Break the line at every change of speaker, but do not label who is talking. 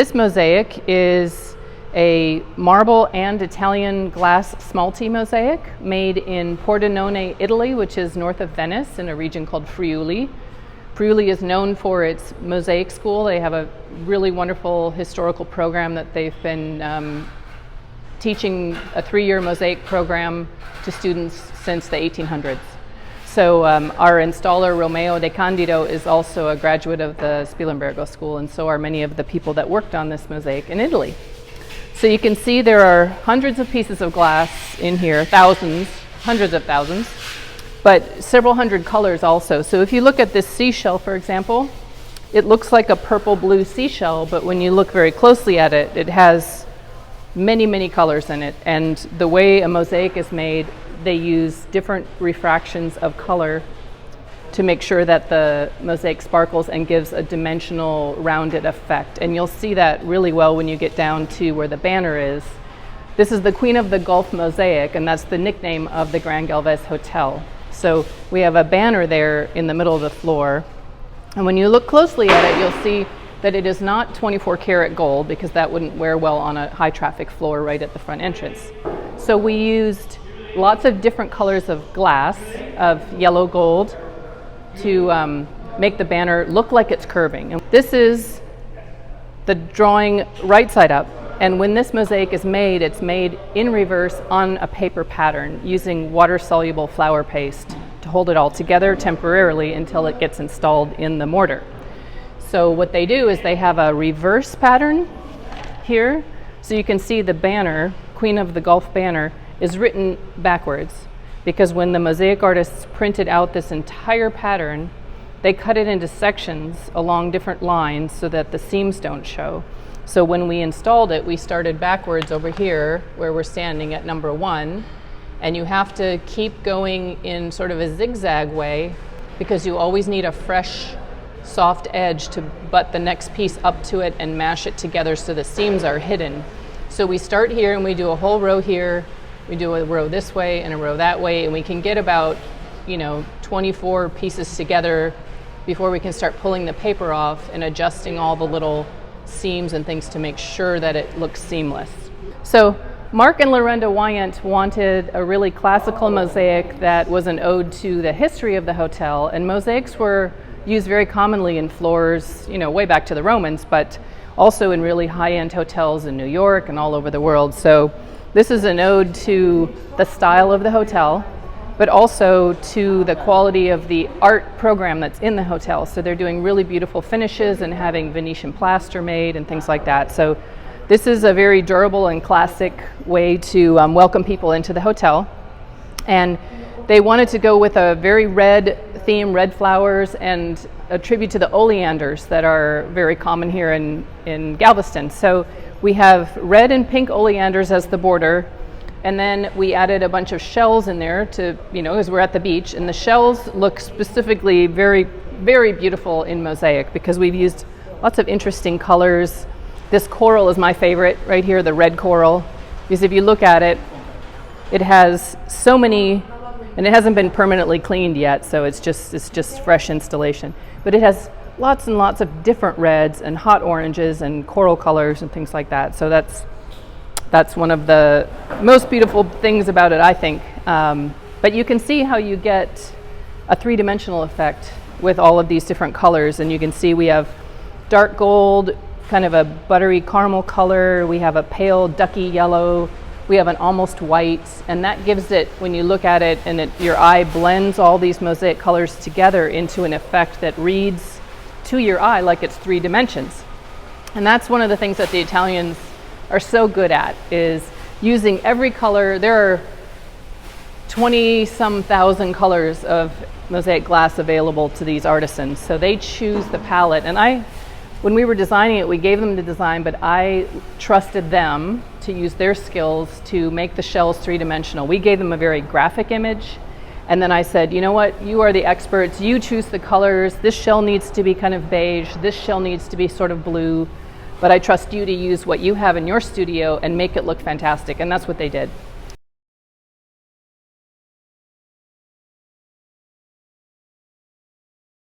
This mosaic is a marble and Italian glass smalti mosaic made in Pordenone, Italy, which is north of Venice in a region called Friuli. Friuli is known for its mosaic school. They have a really wonderful historical program that they've been teaching a 3-year mosaic program to students since the 1800s. So our installer, Romeo De Candido, is also a graduate of the Spilimbergo School, and so are many of the people that worked on this mosaic in Italy. So you can see there are hundreds of pieces of glass in here, thousands, hundreds of thousands, but several hundred colors also. So if you look at this seashell, for example, it looks like a purple-blue seashell, but when you look very closely at it, it has many, many colors in it. And the way a mosaic is made, they use different refractions of color to make sure that the mosaic sparkles and gives a dimensional, rounded effect. And you'll see that really well when you get down to where the banner is. This is the Queen of the Gulf mosaic, and that's the nickname of the Gran Galvez Hotel. So we have a banner there in the middle of the floor. And when you look closely at it, you'll see that it is not 24 karat gold, because that wouldn't wear well on a high traffic floor right at the front entrance. So we used lots of different colors of glass, of yellow gold, to make the banner look like it's curving. And this is the drawing right side up. And when this mosaic is made, it's made in reverse on a paper pattern using water-soluble flour paste to hold it all together temporarily until it gets installed in the mortar. So what they do is they have a reverse pattern here. So you can see the banner, Queen of the Gulf banner, is written backwards, because when the mosaic artists printed out this entire pattern, they cut it into sections along different lines so that the seams don't show. So when we installed it, we started backwards over here where we're standing at number 1, and you have to keep going in sort of a zigzag way, because you always need a fresh, soft edge to butt the next piece up to it and mash it together so the seams are hidden. So we start here and we do a whole row here, we do a row this way and a row that way, and we can get about 24 pieces together before we can start pulling the paper off and adjusting all the little seams and things to make sure that it looks seamless. So Mark and Lorenda Wyant wanted a really classical mosaic that was an ode to the history of the hotel, and mosaics were used very commonly in floors, way back to the Romans, but also in really high-end hotels in New York and all over the world. So this is an ode to the style of the hotel, but also to the quality of the art program that's in the hotel. So they're doing really beautiful finishes and having Venetian plaster made and things like that. So this is a very durable and classic way to welcome people into the hotel. And they wanted to go with a very red theme, red flowers, and a tribute to the oleanders that are very common here in Galveston. So we have red and pink oleanders as the border, and then we added a bunch of shells in there to, as we're at the beach, and the shells look specifically very, very beautiful in mosaic because we've used lots of interesting colors. This coral is my favorite right here, the red coral, because if you look at it, it has so many, and it hasn't been permanently cleaned yet, so it's just fresh installation. But it has lots and lots of different reds and hot oranges and coral colors and things like that. So that's one of the most beautiful things about it, I think. But you can see how you get a three-dimensional effect with all of these different colors. And you can see we have dark gold, kind of a buttery caramel color. We have a pale ducky yellow. We have an almost white, and that gives it, when you look at it and your eye blends all these mosaic colors together into an effect that reads to your eye like it's 3 dimensions. And that's one of the things that the Italians are so good at, is using every color. There are 20-some thousand colors of mosaic glass available to these artisans. So they choose the palette. And when we were designing it, we gave them the design, but I trusted them to use their skills to make the shells 3-dimensional. We gave them a very graphic image, and then I said, you know what, you are the experts, you choose the colors. This shell needs to be kind of beige, this shell needs to be sort of blue, but I trust you to use what you have in your studio and make it look fantastic, and that's what they did.